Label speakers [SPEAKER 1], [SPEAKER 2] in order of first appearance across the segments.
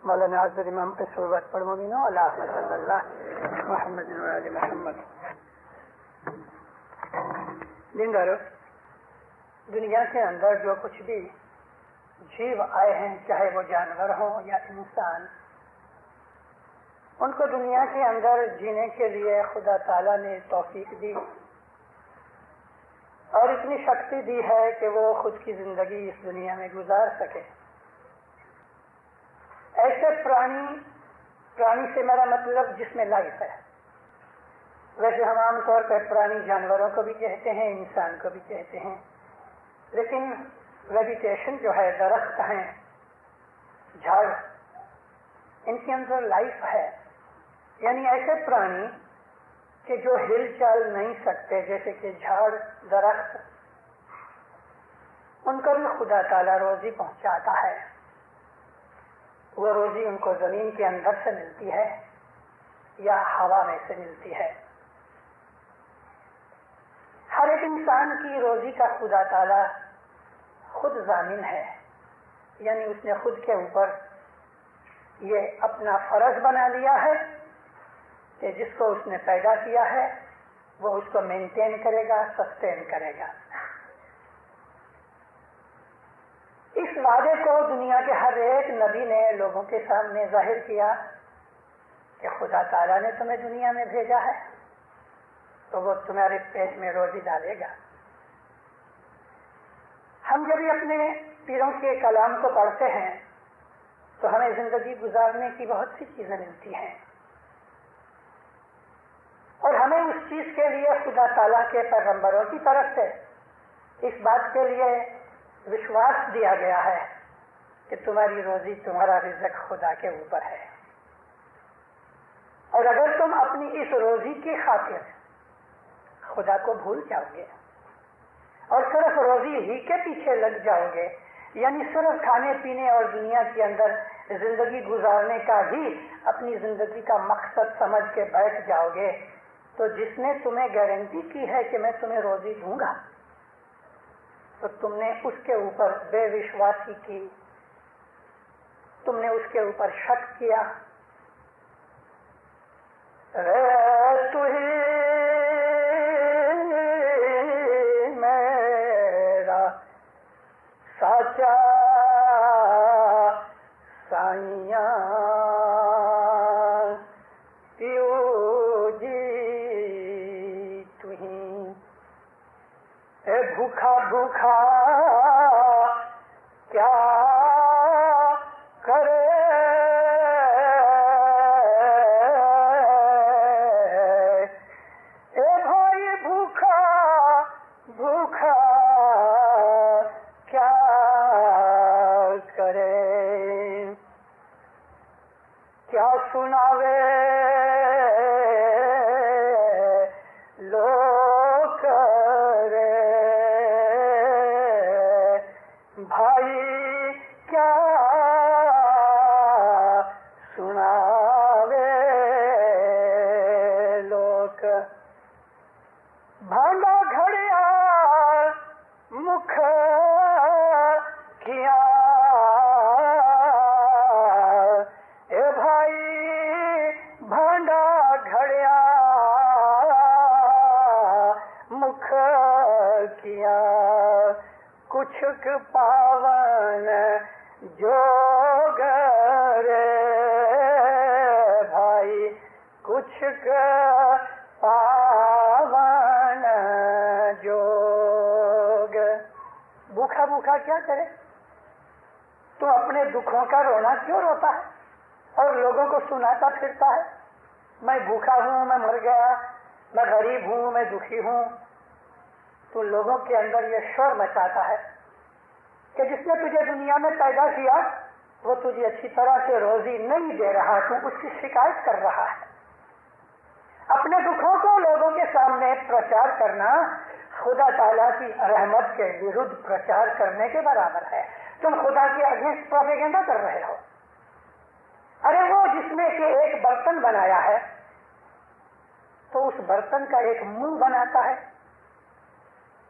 [SPEAKER 1] مولانا حضرت امام پہ صحبت پڑھ مبینہ اللہ صلی اللہ محمد وعلی محمد. دیندارو، دنیا کے اندر جو کچھ بھی جیو آئے ہیں، چاہے وہ جانور ہوں یا انسان، ان کو دنیا کے اندر جینے کے لیے خدا تعالیٰ نے توفیق دی اور اتنی شکتی دی ہے کہ وہ خود کی زندگی اس دنیا میں گزار سکے. ایسے پرانی سے میرا مطلب جس میں لائف ہے. ویسے ہم عام طور پر پرانی جانوروں کو بھی کہتے ہیں، انسان کو بھی کہتے ہیں، لیکن ویجیٹیشن جو ہے، درخت ہیں، جھاڑ، ان کے اندر لائف ہے. یعنی ایسے پرانی کہ جو ہل چال نہیں سکتے، جیسے کہ جھاڑ، درخت، ان کو بھی خدا تعالیٰ روزی پہنچاتا ہے. وہ روزی ان کو زمین کے اندر سے ملتی ہے یا ہوا میں سے ملتی ہے. ہر ایک انسان کی روزی کا خدا تعالیٰ خود ضامن ہے. یعنی اس نے خود کے اوپر یہ اپنا فرض بنا لیا ہے کہ جس کو اس نے پیدا کیا ہے وہ اس کو مینٹین کرے گا، سسٹین کرے گا. اس وعدے کو دنیا کے ہر ایک نبی نے لوگوں کے سامنے ظاہر کیا کہ خدا تعالیٰ نے تمہیں دنیا میں بھیجا ہے تو وہ تمہارے پیٹ میں روزی ڈالے گا. ہم جب بھی اپنے پیروں کے کلام کو پڑھتے ہیں تو ہمیں زندگی گزارنے کی بہت سی چیزیں ملتی ہیں، اور ہمیں اس چیز کے لیے خدا تعالیٰ کے پیغمبروں کی طرف سے اس بات کے لیے وشواس دیا گیا ہے کہ تمہاری روزی، تمہارا رزق خدا کے اوپر ہے. اور اگر تم اپنی اس روزی کی خاطر خدا کو بھول جاؤ گے اور صرف روزی ہی کے پیچھے لگ جاؤ گے، یعنی صرف کھانے پینے اور دنیا کے اندر زندگی گزارنے کا ہی اپنی زندگی کا مقصد سمجھ کے بیٹھ جاؤ گے، تو جس نے تمہیں گارنٹی کی ہے کہ میں تمہیں روزی دوں گا، تو تم نے اس کے اوپر بے وشواسی کی، تم نے اس کے اوپر شک کیا. تو ہی میرا سچا سائیاں پیو جی تو ہی. اے بھوکھا بھوکھا کیا کرے، اے بھائی بھوکھا بھوکھا کیا کرے، کیا سناوے لوگ رے، بھائی کیا سناوے لوگ. بھانڈا گھڑیا مکھ کیا، اے بھائی بھانڈا گھڑیا مکھ کیا، کچھ پاون جوگ رے بھائی، کچھ پاون جوگ. بھوکھا بھوکھا کیا کرے؟ تو اپنے دکھوں کا رونا کیوں روتا ہے اور لوگوں کو سناتا پھرتا ہے؟ میں بھوکا ہوں، میں مر گیا، میں غریب ہوں، میں دکھی ہوں. تو لوگوں کے اندر یہ شور مچاتا ہے کہ جس نے تجھے دنیا میں پیدا کیا وہ تجھے اچھی طرح سے روزی نہیں دے رہا، تو اس کی شکایت کر رہا ہے. اپنے دکھوں کو لوگوں کے سامنے پرچار کرنا خدا تعالیٰ کی رحمت کے ورد پرچار کرنے کے برابر ہے. تم خدا کے اگینسٹ پروپیگنڈا کر رہے ہو. ارے وہ جس میں کہ ایک برتن بنایا ہے تو اس برتن کا ایک منہ بناتا ہے.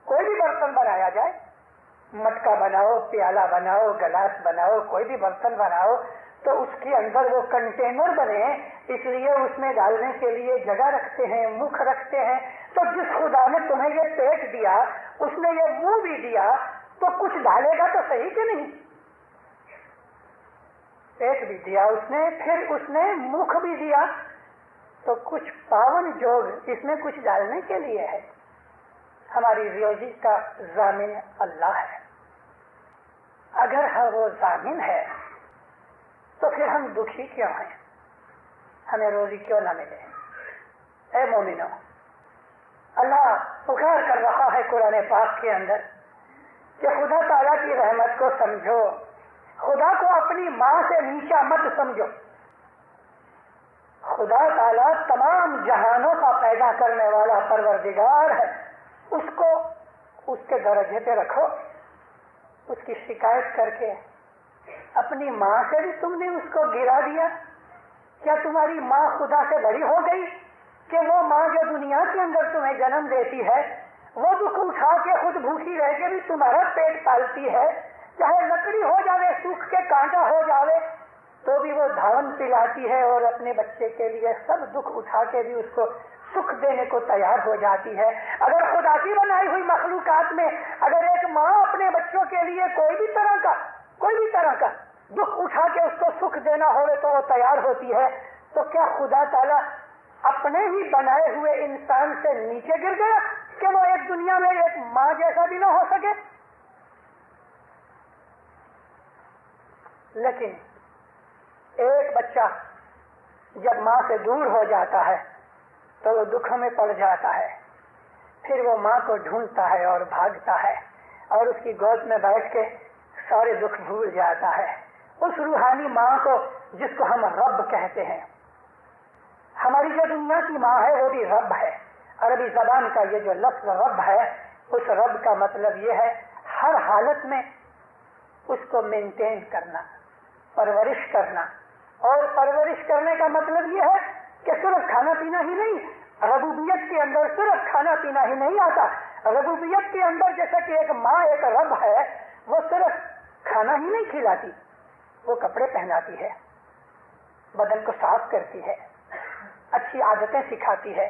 [SPEAKER 1] کوئی بھی برتن بنایا جائے، مٹکا بناؤ، پیالہ بناؤ، گلاس بناؤ، کوئی بھی برتن بناؤ، तो उसके अंदर वो कंटेनर बने, इसलिए उसमें डालने के लिए जगह रखते हैं, मुख रखते हैं। तो जिस खुदा ने तुम्हें ये पेट दिया, उसने ये मुंह भी दिया, तो कुछ डालेगा तो सही कि नहीं? पेट भी दिया उसने, फिर उसने मुख भी दिया, तो कुछ पावन जोग इसमें कुछ डालने के लिए है। हमारी रोजी का जामिन अल्लाह है। अगर हर वो जामिन है तो फिर हम दुखी क्यों हैं? हमें रोजी क्यों ना मिले? ऐ मोमिनो, अल्लाह पुकार कर रहा है कुरान पाक के अंदर कि खुदा ताला की रहमत को समझो, खुदा को अपनी माँ से नीचा मत समझो। खुदा ताला तमाम जहानों का पैदा करने वाला परवरदिगार है, उसको उसके दर्जे पे रखो। उसकी शिकायत करके अपनी माँ से भी तुमने उसको गिरा दिया। क्या तुम्हारी माँ खुदा से बड़ी हो गई कि वो माँ जो दुनिया के अंदर तुम्हें जन्म देती है, वो दुख उठा के खुद भूखी रह के भी तुम्हारा पेट पालती है, चाहे लकड़ी हो जावे, सूख के कांटा हो जावे, तो भी वो धावन पिलाती है और अपने बच्चे के लिए सब दुख उठा के भी उसको सुख देने को तैयार हो जाती है। अगर खुदा की बनाई हुई मखलूकात में अगर एक माँ अपने बच्चों के लिए कोई भी तरह का दुख उठा के उसको सुख देना होवे तो वो तैयार होती है, तो क्या खुदा ताला अपने ही बनाए हुए इंसान से नीचे गिर गया कि वो एक दुनिया में एक माँ जैसा भी ना हो सके? लेकिन एक बच्चा जब माँ से दूर हो जाता है तो वो दुख में पड़ जाता है, फिर वो माँ को ढूंढता है और भागता है और उसकी गोद में बैठ के सारे दुख भूल जाता है। उस रूहानी माँ को जिसको हम रब कहते हैं, हमारी जो दुनिया की माँ है वो भी रब है। अरबी जबान का ये जो लफ्ज रब है, उस रब का मतलब ये है हर हालत में उसको मेंटेन करना, परवरिश करना। और परवरिश करने का मतलब ये है कि सिर्फ खाना पीना ही नहीं, रबूबियत के अंदर सिर्फ खाना पीना ही नहीं आता। रबूबियत के अंदर जैसा कि एक माँ एक रब है, वो सिर्फ खाना ही नहीं खिलाती, वो कपड़े पहनाती है, बदन को साफ करती है, अच्छी आदतें सिखाती है,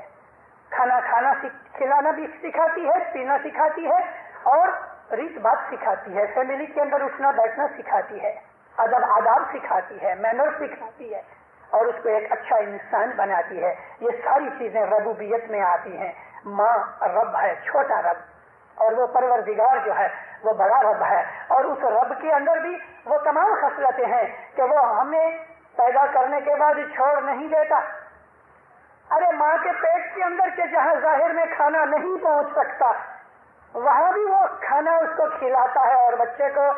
[SPEAKER 1] खाना खिलाना भी सिखाती है, पीना सिखाती है और रीत बात सिखाती है, फैमिली के अंदर उठना बैठना सिखाती है, अदब आदाब सिखाती है, मैनर सिखाती है और उसको एक अच्छा इंसान बनाती है। ये सारी चीजें रबूबियत में आती हैं। माँ रब है, छोटा रब, और वो परवरदिगार जो है वो बड़ा रब है। और उस रब के अंदर भी वो तमाम खसलतें हैं कि वो हमें पैदा करने के बाद छोड़ नहीं देता। अरे माँ के पेट के अंदर के जहाँ जाहिर में खाना नहीं पहुँच सकता, वहाँ भी वो खाना उसको खिलाता है और बच्चे को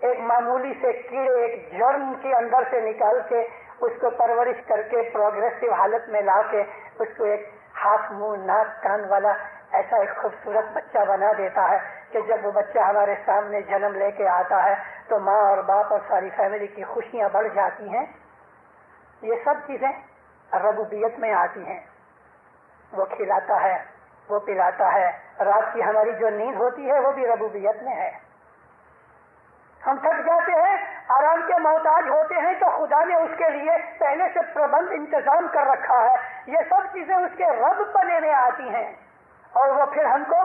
[SPEAKER 1] एक मामूली से कीड़े, एक जर्म के अंदर से निकाल के उसको परवरिश करके प्रोग्रेसिव हालत में ला के उसको एक हाथ, मुंह, नाक, कान वाला ऐसा एक खूबसूरत बच्चा बना देता है कि जब वो बच्चा हमारे सामने जन्म लेके आता है तो माँ और बाप और सारी फैमिली की खुशियाँ बढ़ जाती हैं। ये सब चीजें रबूबियत में आती हैं। वो खिलाता है, वो पिलाता है, रात की हमारी जो नींद होती है वो भी रबूबियत में है। हम थक जाते हैं, आराम के मोहताज होते हैं, तो खुदा ने उसके लिए पहले से प्रबंध इंतजाम कर रखा है। ये सब चीजें उसके रब पने में आती हैं और वो फिर हमको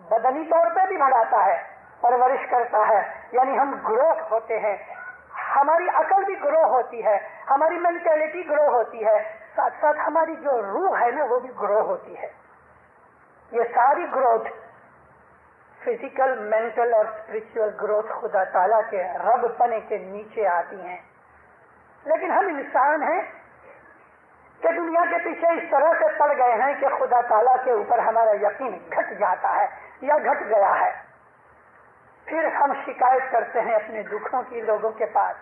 [SPEAKER 1] बदनी तौर पे भी बढ़ाता है, परवरिश करता है, यानी हम ग्रोथ होते हैं, हमारी अकल भी ग्रो होती है, हमारी मेंटेलिटी ग्रो होती है, साथ साथ हमारी जो रूह है ना वो भी ग्रो होती है। ये सारी ग्रोथ, फिजिकल, मेंटल और स्पिरिचुअल ग्रोथ खुदा ताला के रब पने के नीचे आती हैं। लेकिन हम इंसान हैं कि दुनिया के पीछे इस तरह से पड़ गए हैं कि खुदा ताला के ऊपर हमारा यकीन घट जाता है या घट गया है। फिर हम शिकायत करते हैं अपने दुखों की लोगों के पास।